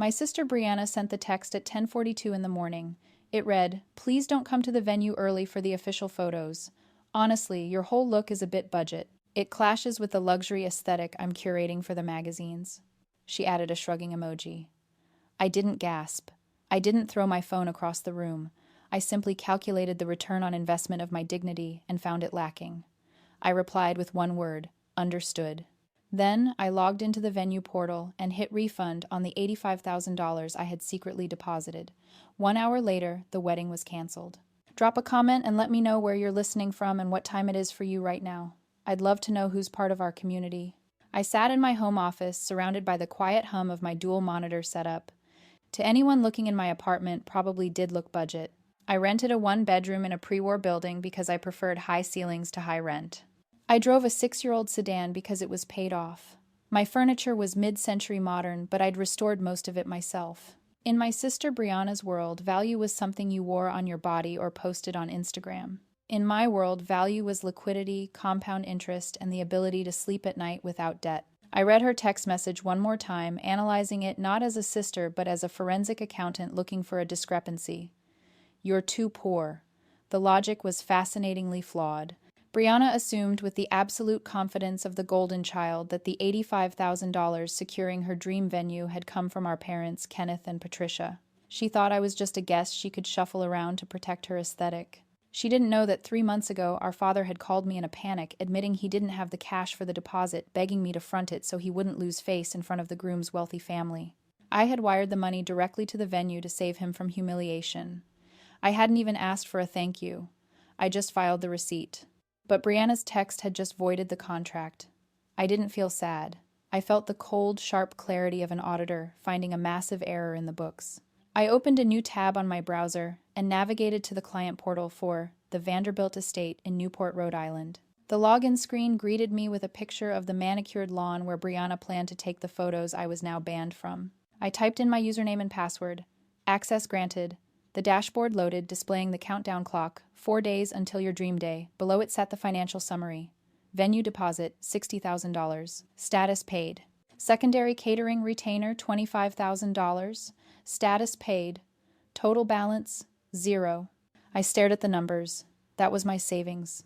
My sister Brianna sent the text at 10:42 in the morning. It read, "Please don't come to the venue early for the official photos. Honestly, your whole look is a bit budget. It clashes with the luxury aesthetic I'm curating for the magazines." She added a shrugging emoji. I didn't gasp. I didn't throw my phone across the room. I simply calculated the return on investment of my dignity and found it lacking. I replied with one word, understood. Then I logged into the venue portal and hit refund on the $85,000 I had secretly deposited. 1 hour later, the wedding was canceled. Drop a comment and let me know where you're listening from and what time it is for you right now. I'd love to know who's part of our community. I sat in my home office, surrounded by the quiet hum of my dual monitor setup. To anyone looking in my apartment, probably did look budget. I rented a 1-bedroom in a pre-war building because I preferred high ceilings to high rent. I drove a 6-year-old sedan because it was paid off. My furniture was mid-century modern, but I'd restored most of it myself. In my sister Brianna's world, value was something you wore on your body or posted on Instagram. In my world, value was liquidity, compound interest, and the ability to sleep at night without debt. I read her text message one more time, analyzing it not as a sister but as a forensic accountant looking for a discrepancy. "You're too poor." The logic was fascinatingly flawed. Brianna assumed with the absolute confidence of the golden child that the $85,000 securing her dream venue had come from our parents, Kenneth and Patricia. She thought I was just a guest she could shuffle around to protect her aesthetic. She didn't know that 3 months ago our father had called me in a panic, admitting he didn't have the cash for the deposit, begging me to front it so he wouldn't lose face in front of the groom's wealthy family. I had wired the money directly to the venue to save him from humiliation. I hadn't even asked for a thank you. I just filed the receipt. But Brianna's text had just voided the contract. I didn't feel sad. I felt the cold, sharp clarity of an auditor finding a massive error in the books. I opened a new tab on my browser and navigated to the client portal for the Vanderbilt Estate in Newport, Rhode Island. The login screen greeted me with a picture of the manicured lawn where Brianna planned to take the photos I was now banned from. I typed in my username and password. Access granted. The dashboard loaded, displaying the countdown clock, 4 days until your dream day. Below it sat the financial summary. Venue deposit, $60,000. Status paid. Secondary catering retainer, $25,000. Status paid. Total balance, 0. I stared at the numbers. That was my savings.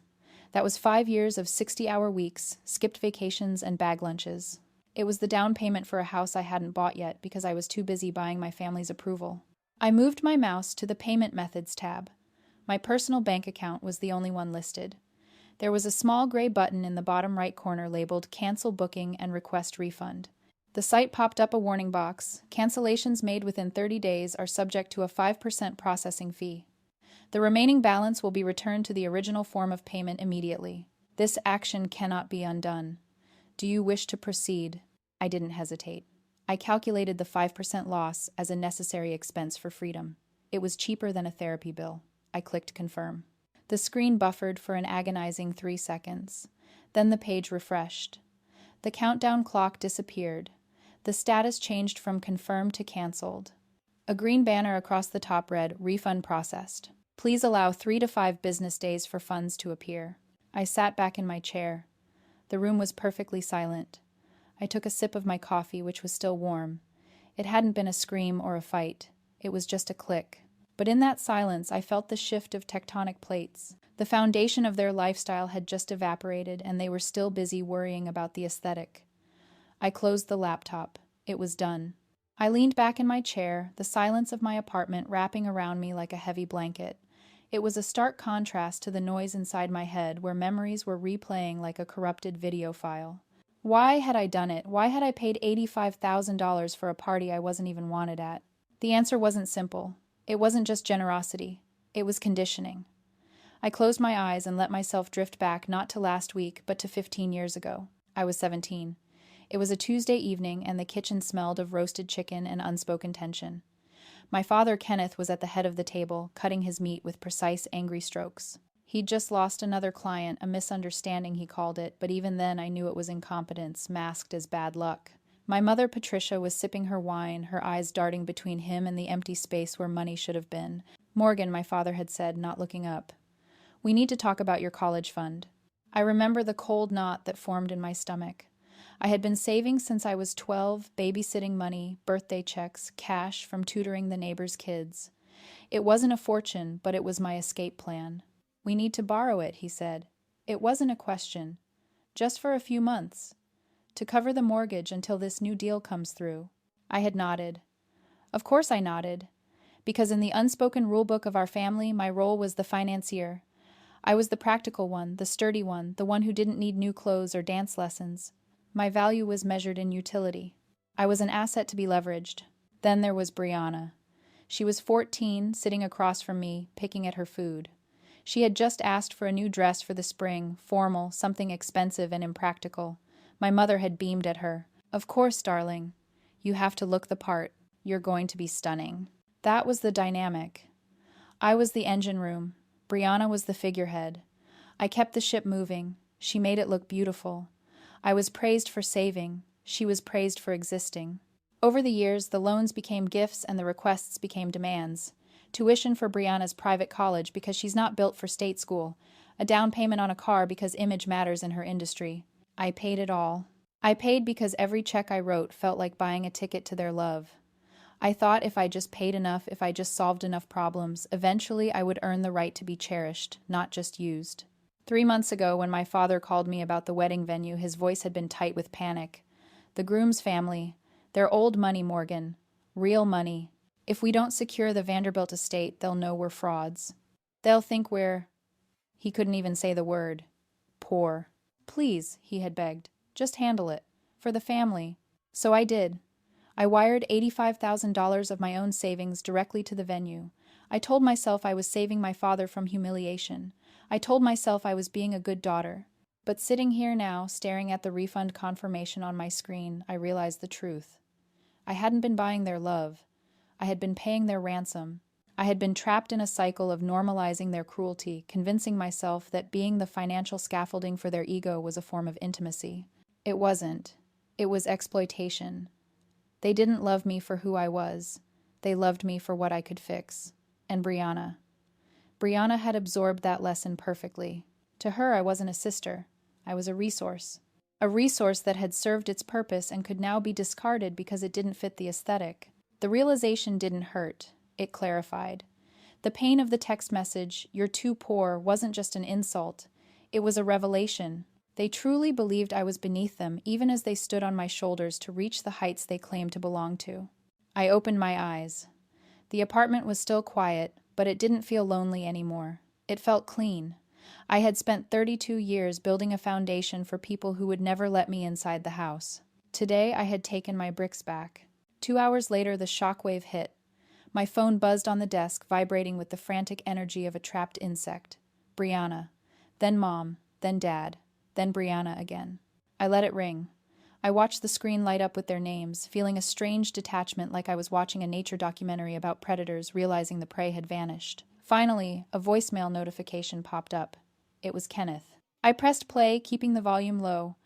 That was 5 years of 60-hour weeks, skipped vacations, and bag lunches. It was the down payment for a house I hadn't bought yet because I was too busy buying my family's approval. I moved my mouse to the Payment Methods tab. My personal bank account was the only one listed. There was a small gray button in the bottom right corner labeled Cancel Booking and Request Refund. The site popped up a warning box. Cancellations made within 30 days are subject to a 5% processing fee. The remaining balance will be returned to the original form of payment immediately. This action cannot be undone. Do you wish to proceed? I didn't hesitate. I calculated the 5% loss as a necessary expense for freedom. It was cheaper than a therapy bill. I clicked confirm. The screen buffered for an agonizing 3 seconds. Then the page refreshed. The countdown clock disappeared. The status changed from confirmed to canceled. A green banner across the top read, "Refund processed. Please allow 3 to 5 business days for funds to appear." I sat back in my chair. The room was perfectly silent. I took a sip of my coffee, which was still warm. It hadn't been a scream or a fight. It was just a click. But in that silence, I felt the shift of tectonic plates. The foundation of their lifestyle had just evaporated, and they were still busy worrying about the aesthetic. I closed the laptop. It was done. I leaned back in my chair, the silence of my apartment wrapping around me like a heavy blanket. It was a stark contrast to the noise inside my head, where memories were replaying like a corrupted video file. Why had I done it? Why had I paid $85,000 for a party I wasn't even wanted at? The answer wasn't simple. It wasn't just generosity. It was conditioning. I closed my eyes and let myself drift back not to last week, but to 15 years ago. I was 17. It was a Tuesday evening, and the kitchen smelled of roasted chicken and unspoken tension. My father, Kenneth, was at the head of the table, cutting his meat with precise, angry strokes. He'd just lost another client, a misunderstanding he called it, but even then I knew it was incompetence, masked as bad luck. My mother, Patricia, was sipping her wine, her eyes darting between him and the empty space where money should have been. "Morgan," my father had said, not looking up. "We need to talk about your college fund." I remember the cold knot that formed in my stomach. I had been saving since I was 12, babysitting money, birthday checks, cash from tutoring the neighbors' kids. It wasn't a fortune, but it was my escape plan. "We need to borrow it," he said. It wasn't a question. "Just for a few months. To cover the mortgage until this new deal comes through." I had nodded. Of course I nodded, because in the unspoken rulebook of our family, my role was the financier. I was the practical one, the sturdy one, the one who didn't need new clothes or dance lessons. My value was measured in utility. I was an asset to be leveraged. Then there was Brianna. She was 14, sitting across from me, picking at her food. She had just asked for a new dress for the spring, formal, something expensive and impractical. My mother had beamed at her. "Of course, darling. You have to look the part. You're going to be stunning." That was the dynamic. I was the engine room. Brianna was the figurehead. I kept the ship moving. She made it look beautiful. I was praised for saving. She was praised for existing. Over the years, the loans became gifts and the requests became demands. Tuition for Brianna's private college because she's not built for state school. A down payment on a car because image matters in her industry. I paid it all. I paid because every check I wrote felt like buying a ticket to their love. I thought if I just paid enough, if I just solved enough problems, eventually I would earn the right to be cherished, not just used. 3 months ago, when my father called me about the wedding venue, his voice had been tight with panic. "The groom's family. They're old money, Morgan. Real money. If we don't secure the Vanderbilt estate, they'll know we're frauds. They'll think we're—" He couldn't even say the word. "Poor." "Please," he had begged. "Just handle it. For the family." So I did. I wired $85,000 of my own savings directly to the venue. I told myself I was saving my father from humiliation. I told myself I was being a good daughter. But sitting here now, staring at the refund confirmation on my screen, I realized the truth. I hadn't been buying their love. I had been paying their ransom. I had been trapped in a cycle of normalizing their cruelty, convincing myself that being the financial scaffolding for their ego was a form of intimacy. It wasn't. It was exploitation. They didn't love me for who I was. They loved me for what I could fix. And Brianna. Brianna had absorbed that lesson perfectly. To her, I wasn't a sister. I was a resource. A resource that had served its purpose and could now be discarded because it didn't fit the aesthetic. The realization didn't hurt. It clarified. The pain of the text message, "You're too poor," wasn't just an insult. It was a revelation. They truly believed I was beneath them, even as they stood on my shoulders to reach the heights they claimed to belong to. I opened my eyes. The apartment was still quiet, but it didn't feel lonely anymore. It felt clean. I had spent 32 years building a foundation for people who would never let me inside the house. Today, I had taken my bricks back. 2 hours later, the shockwave hit. My phone buzzed on the desk, vibrating with the frantic energy of a trapped insect. Brianna. Then Mom. Then Dad. Then Brianna again. I let it ring. I watched the screen light up with their names, feeling a strange detachment like I was watching a nature documentary about predators realizing the prey had vanished. Finally, a voicemail notification popped up. It was Kenneth. I pressed play, keeping the volume low.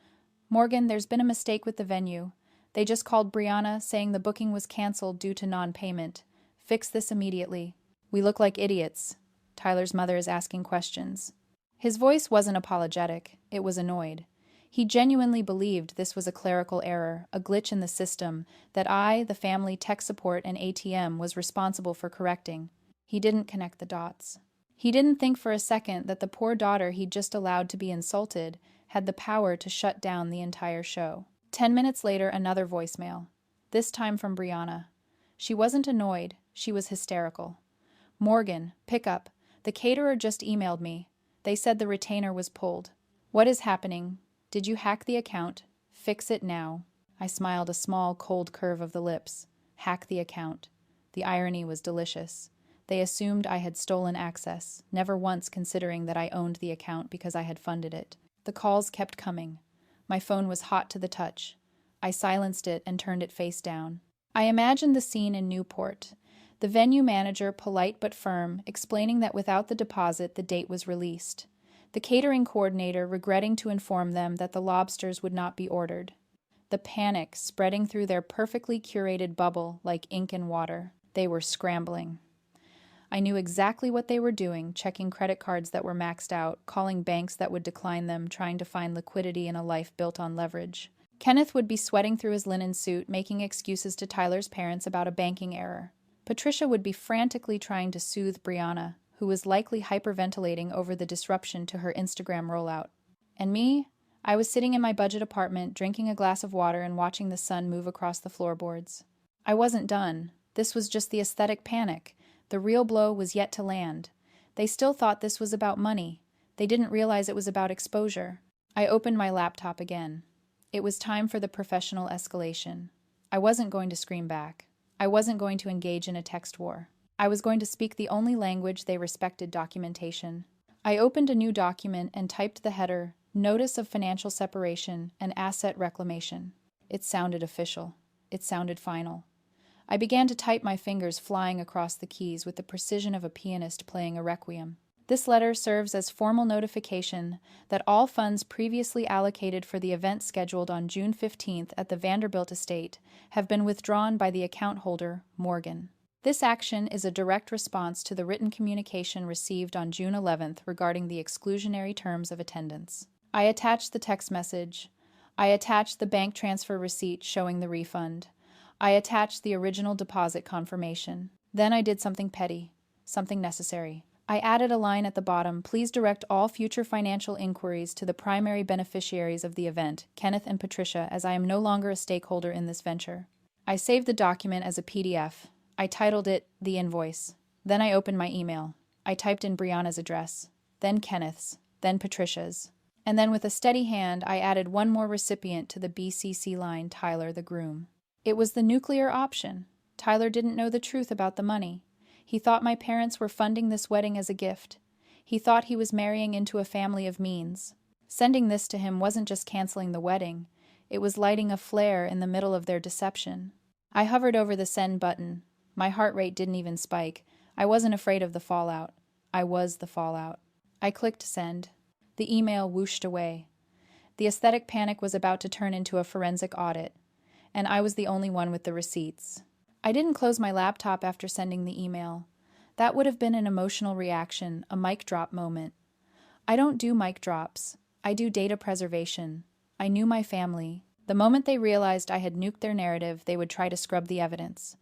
"Morgan, there's been a mistake with the venue. They just called Brianna, saying the booking was canceled due to non-payment. Fix this immediately. We look like idiots. Tyler's mother is asking questions." His voice wasn't apologetic. It was annoyed. He genuinely believed this was a clerical error, a glitch in the system, that I, the family tech support and ATM, was responsible for correcting. He didn't connect the dots. He didn't think for a second that the poor daughter he'd just allowed to be insulted had the power to shut down the entire show. 10 minutes later, another voicemail. This time from Brianna. She wasn't annoyed. She was hysterical. "Morgan, pick up. The caterer just emailed me. They said the retainer was pulled. What is happening? Did you hack the account? Fix it now." I smiled a small, cold curve of the lips. Hack the account. The irony was delicious. They assumed I had stolen access, never once considering that I owned the account because I had funded it. The calls kept coming. My phone was hot to the touch. I silenced it and turned it face down. I imagined the scene in Newport. The venue manager, polite but firm, explaining that without the deposit, the date was released. The catering coordinator regretting to inform them that the lobsters would not be ordered. The panic spreading through their perfectly curated bubble like ink and water. They were scrambling. I knew exactly what they were doing, checking credit cards that were maxed out, calling banks that would decline them, trying to find liquidity in a life built on leverage. Kenneth would be sweating through his linen suit, making excuses to Tyler's parents about a banking error. Patricia would be frantically trying to soothe Brianna, who was likely hyperventilating over the disruption to her Instagram rollout. And me? I was sitting in my budget apartment, drinking a glass of water and watching the sun move across the floorboards. I wasn't done. This was just the aesthetic panic. The real blow was yet to land. They still thought this was about money. They didn't realize it was about exposure. I opened my laptop again. It was time for the professional escalation. I wasn't going to scream back. I wasn't going to engage in a text war. I was going to speak the only language they respected: documentation. I opened a new document and typed the header, Notice of Financial Separation and Asset Reclamation. It sounded official. It sounded final. I began to type, my fingers flying across the keys with the precision of a pianist playing a requiem. This letter serves as formal notification that all funds previously allocated for the event scheduled on June 15th at the Vanderbilt estate have been withdrawn by the account holder, Morgan. This action is a direct response to the written communication received on June 11th regarding the exclusionary terms of attendance. I attached the text message. I attached the bank transfer receipt showing the refund. I attached the original deposit confirmation. Then I did something petty, something necessary. I added a line at the bottom: please direct all future financial inquiries to the primary beneficiaries of the event, Kenneth and Patricia, as I am no longer a stakeholder in this venture. I saved the document as a PDF. I titled it The Invoice. Then I opened my email. I typed in Brianna's address, then Kenneth's, then Patricia's. And then with a steady hand, I added one more recipient to the BCC line: Tyler, the groom. It was the nuclear option. Tyler didn't know the truth about the money. He thought my parents were funding this wedding as a gift. He thought he was marrying into a family of means. Sending this to him wasn't just canceling the wedding. It was lighting a flare in the middle of their deception. I hovered over the send button. My heart rate didn't even spike. I wasn't afraid of the fallout. I was the fallout. I clicked send. The email whooshed away. The aesthetic panic was about to turn into a forensic audit, and I was the only one with the receipts. I didn't close my laptop after sending the email. That would have been an emotional reaction, a mic drop moment. I don't do mic drops. I do data preservation. I knew my family. The moment they realized I had nuked their narrative, they would try to scrub the evidence.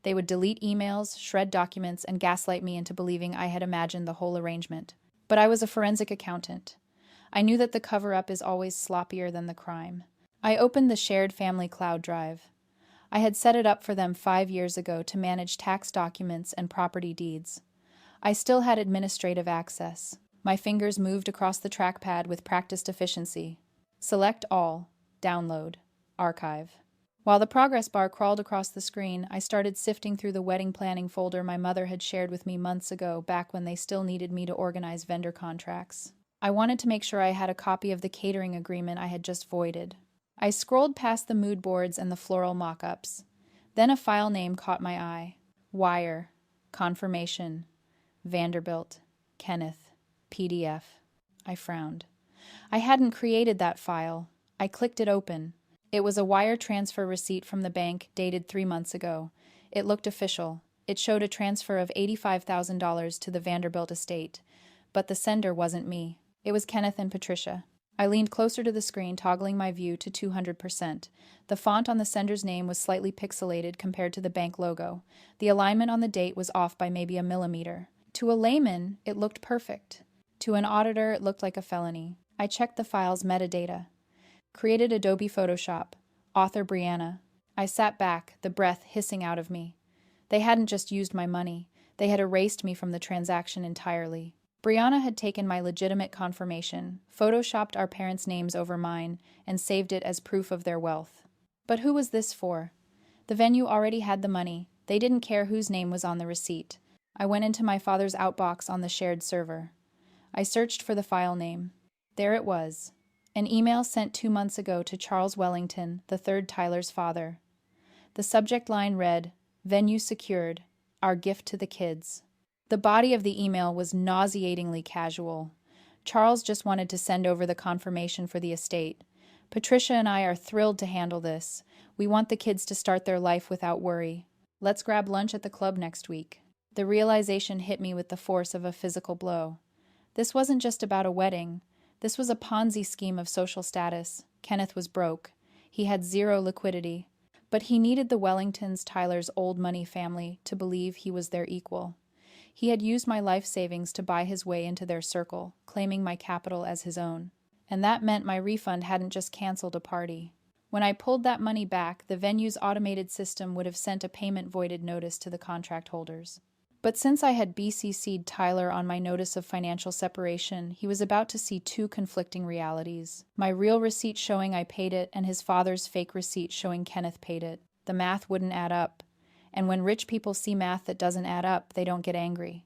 They would delete emails, shred documents, and gaslight me into believing I had imagined the whole arrangement. But I was a forensic accountant. I knew that the cover-up is always sloppier than the crime. I opened the shared family cloud drive. I had set it up for them 5 years ago to manage tax documents and property deeds. I still had administrative access. My fingers moved across the trackpad with practiced efficiency. Select all, download, archive. While the progress bar crawled across the screen, I started sifting through the wedding planning folder my mother had shared with me months ago, back when they still needed me to organize vendor contracts. I wanted to make sure I had a copy of the catering agreement I had just voided. I scrolled past the mood boards and the floral mock-ups. Then a file name caught my eye. Wire. Confirmation. Vanderbilt. Kenneth. PDF. I frowned. I hadn't created that file. I clicked it open. It was a wire transfer receipt from the bank dated 3 months ago. It looked official. It showed a transfer of $85,000 to the Vanderbilt estate. But the sender wasn't me. It was Kenneth and Patricia. I leaned closer to the screen, toggling my view to 200%. The font on the sender's name was slightly pixelated compared to the bank logo. The alignment on the date was off by maybe a millimeter. To a layman, it looked perfect. To an auditor, it looked like a felony. I checked the file's metadata. Created Adobe Photoshop. Author Brianna. I sat back, the breath hissing out of me. They hadn't just used my money. They had erased me from the transaction entirely. Brianna had taken my legitimate confirmation, photoshopped our parents' names over mine, and saved it as proof of their wealth. But who was this for? The venue already had the money. They didn't care whose name was on the receipt. I went into my father's outbox on the shared server. I searched for the file name. There it was. An email sent 2 months ago to Charles Wellington, the third Tyler's father. The subject line read, Venue secured. Our gift to the kids. The body of the email was nauseatingly casual. Charles just wanted to send over the confirmation for the estate. Patricia and I are thrilled to handle this. We want the kids to start their life without worry. Let's grab lunch at the club next week. The realization hit me with the force of a physical blow. This wasn't just about a wedding. This was a Ponzi scheme of social status. Kenneth was broke. He had zero liquidity. But he needed the Wellingtons, Tyler's old money family, to believe he was their equal. He had used my life savings to buy his way into their circle, claiming my capital as his own. And that meant my refund hadn't just canceled a party. When I pulled that money back, the venue's automated system would have sent a payment voided notice to the contract holders. But since I had BCC'd Tyler on my notice of financial separation, he was about to see two conflicting realities. My real receipt showing I paid it, and his father's fake receipt showing Kenneth paid it. The math wouldn't add up. And when rich people see math that doesn't add up, they don't get angry.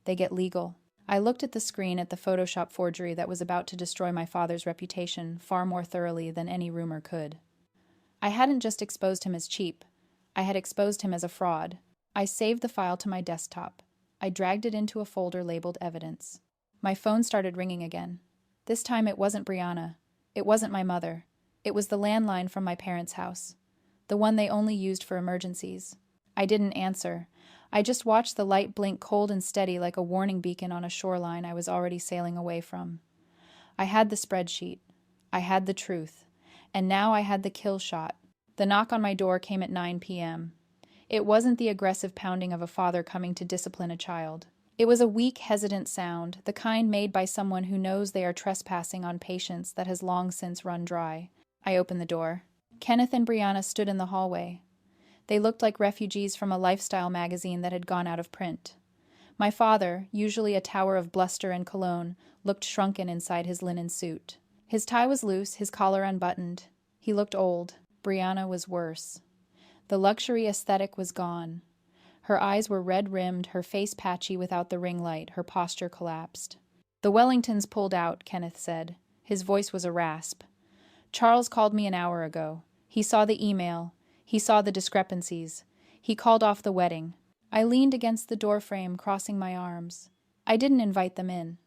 They get legal. I looked at the screen at the Photoshop forgery that was about to destroy my father's reputation far more thoroughly than any rumor could. I hadn't just exposed him as cheap. I had exposed him as a fraud. I saved the file to my desktop. I dragged it into a folder labeled Evidence. My phone started ringing again. This time it wasn't Brianna. It wasn't my mother. It was the landline from my parents' house. The one they only used for emergencies. I didn't answer. I just watched the light blink cold and steady like a warning beacon on a shoreline I was already sailing away from. I had the spreadsheet. I had the truth. And now I had the kill shot. The knock on my door came at 9 p.m. It wasn't the aggressive pounding of a father coming to discipline a child. It was a weak, hesitant sound, the kind made by someone who knows they are trespassing on patience that has long since run dry. I opened the door. Kenneth and Brianna stood in the hallway. They looked like refugees from a lifestyle magazine that had gone out of print. My father, usually a tower of bluster and cologne, looked shrunken inside his linen suit. His tie was loose, his collar unbuttoned. He looked old. Brianna was worse. The luxury aesthetic was gone. Her eyes were red-rimmed, her face patchy without the ring light, her posture collapsed. "The Wellingtons pulled out," Kenneth said. His voice was a rasp. "Charles called me an hour ago. He saw the email. He saw the discrepancies. He called off the wedding." I leaned against the doorframe, crossing my arms. I didn't invite them in.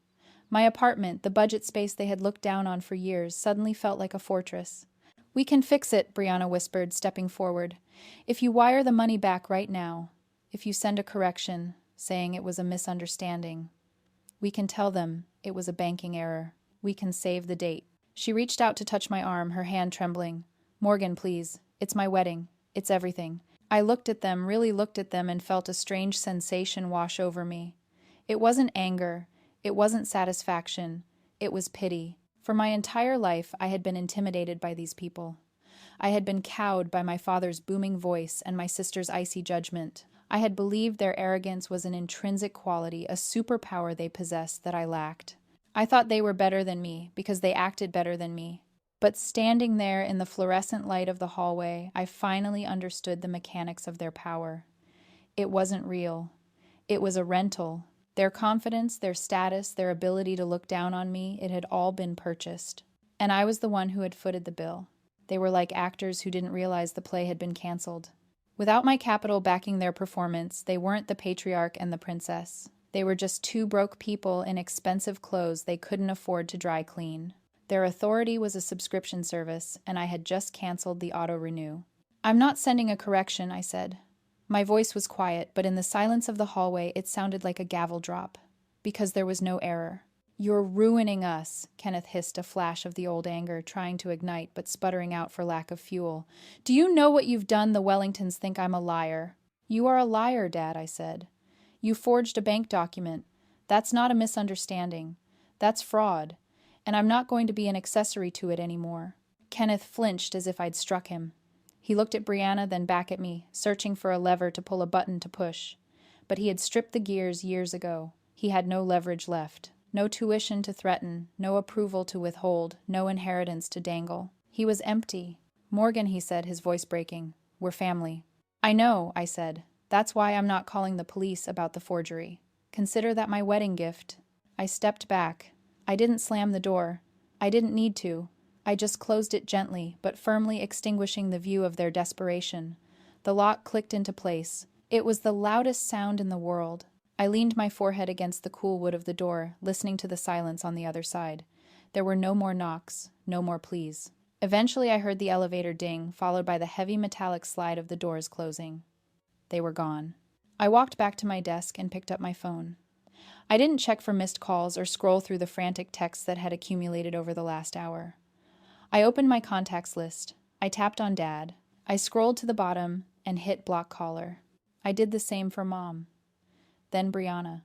My apartment, the budget space they had looked down on for years, suddenly felt like a fortress. "We can fix it," Brianna whispered, stepping forward. "If you wire the money back right now. If you send a correction, saying it was a misunderstanding. We can tell them it was a banking error. We can save the date." She reached out to touch my arm, her hand trembling. "Morgan, please. It's my wedding. It's everything." I looked at them, really looked at them, and felt a strange sensation wash over me. It wasn't anger. It wasn't satisfaction. It was pity. For my entire life, I had been intimidated by these people. I had been cowed by my father's booming voice and my sister's icy judgment. I had believed their arrogance was an intrinsic quality, a superpower they possessed that I lacked. I thought they were better than me because they acted better than me. But standing there in the fluorescent light of the hallway, I finally understood the mechanics of their power. It wasn't real. It was a rental. Their confidence, their status, their ability to look down on me, it had all been purchased. And I was the one who had footed the bill. They were like actors who didn't realize the play had been canceled. Without my capital backing their performance, they weren't the patriarch and the princess. They were just two broke people in expensive clothes they couldn't afford to dry clean. Their authority was a subscription service, and I had just canceled the auto-renew. "I'm not sending a correction," I said. My voice was quiet, but in the silence of the hallway it sounded like a gavel drop, because there was no error. "You're ruining us," Kenneth hissed, a flash of the old anger, trying to ignite but sputtering out for lack of fuel. "Do you know what you've done? The Wellingtons think I'm a liar." "You are a liar, Dad," I said. "You forged a bank document. That's not a misunderstanding. That's fraud. And I'm not going to be an accessory to it anymore." Kenneth flinched as if I'd struck him. He looked at Brianna, then back at me, searching for a lever to pull a button to push. But he had stripped the gears years ago. He had no leverage left. No tuition to threaten, no approval to withhold, no inheritance to dangle. He was empty. "Morgan," he said, his voice breaking, "we're family." "I know," I said. "That's why I'm not calling the police about the forgery. Consider that my wedding gift." I stepped back. I didn't slam the door. I didn't need to. I just closed it gently, but firmly extinguishing the view of their desperation. The lock clicked into place. It was the loudest sound in the world. I leaned my forehead against the cool wood of the door, listening to the silence on the other side. There were no more knocks, no more pleas. Eventually I heard the elevator ding, followed by the heavy metallic slide of the doors closing. They were gone. I walked back to my desk and picked up my phone. I didn't check for missed calls or scroll through the frantic texts that had accumulated over the last hour. I opened my contacts list. I tapped on Dad. I scrolled to the bottom and hit block caller. I did the same for Mom. Then Brianna.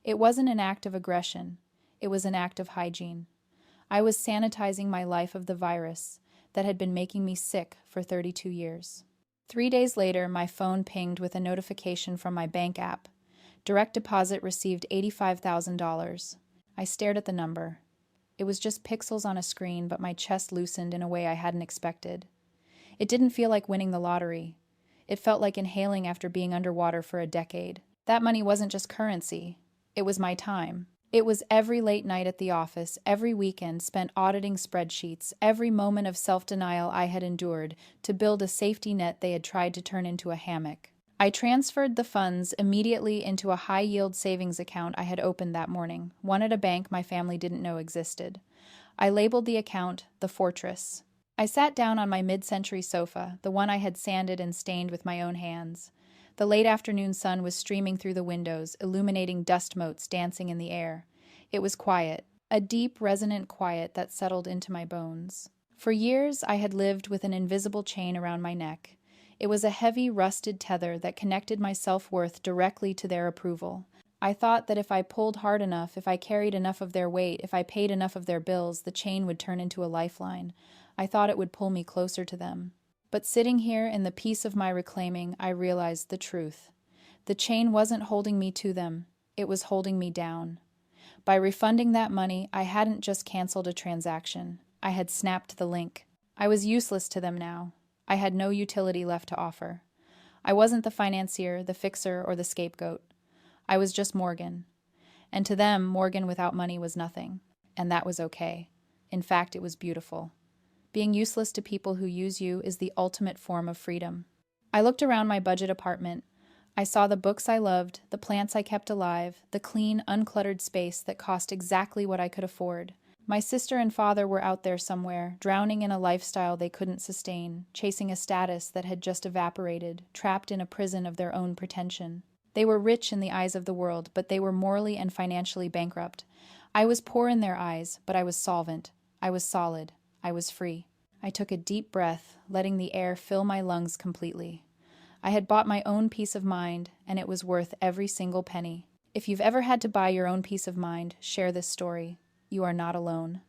It wasn't an act of aggression. It was an act of hygiene. I was sanitizing my life of the virus that had been making me sick for 32 years. 3 days later, my phone pinged with a notification from my bank app. Direct deposit received $85,000. I stared at the number. It was just pixels on a screen, but my chest loosened in a way I hadn't expected. It didn't feel like winning the lottery. It felt like inhaling after being underwater for a decade. That money wasn't just currency. It was my time. It was every late night at the office, every weekend spent auditing spreadsheets, every moment of self-denial I had endured to build a safety net they had tried to turn into a hammock. I transferred the funds immediately into a high-yield savings account I had opened that morning, one at a bank my family didn't know existed. I labeled the account The Fortress. I sat down on my mid-century sofa, the one I had sanded and stained with my own hands. The late afternoon sun was streaming through the windows, illuminating dust motes dancing in the air. It was quiet, a deep, resonant quiet that settled into my bones. For years, I had lived with an invisible chain around my neck. It was a heavy, rusted tether that connected my self-worth directly to their approval. I thought that if I pulled hard enough, if I carried enough of their weight, if I paid enough of their bills, the chain would turn into a lifeline. I thought it would pull me closer to them. But sitting here in the peace of my reclaiming, I realized the truth. The chain wasn't holding me to them. It was holding me down. By refunding that money, I hadn't just canceled a transaction. I had snapped the link. I was useless to them now. I had no utility left to offer. I wasn't the financier, the fixer, or the scapegoat. I was just Morgan. And to them, Morgan without money was nothing. And that was okay. In fact, it was beautiful. Being useless to people who use you is the ultimate form of freedom. I looked around my budget apartment. I saw the books I loved, the plants I kept alive, the clean, uncluttered space that cost exactly what I could afford. My sister and father were out there somewhere, drowning in a lifestyle they couldn't sustain, chasing a status that had just evaporated, trapped in a prison of their own pretension. They were rich in the eyes of the world, but they were morally and financially bankrupt. I was poor in their eyes, but I was solvent. I was solid. I was free. I took a deep breath, letting the air fill my lungs completely. I had bought my own peace of mind, and it was worth every single penny. If you've ever had to buy your own peace of mind, share this story. You are not alone.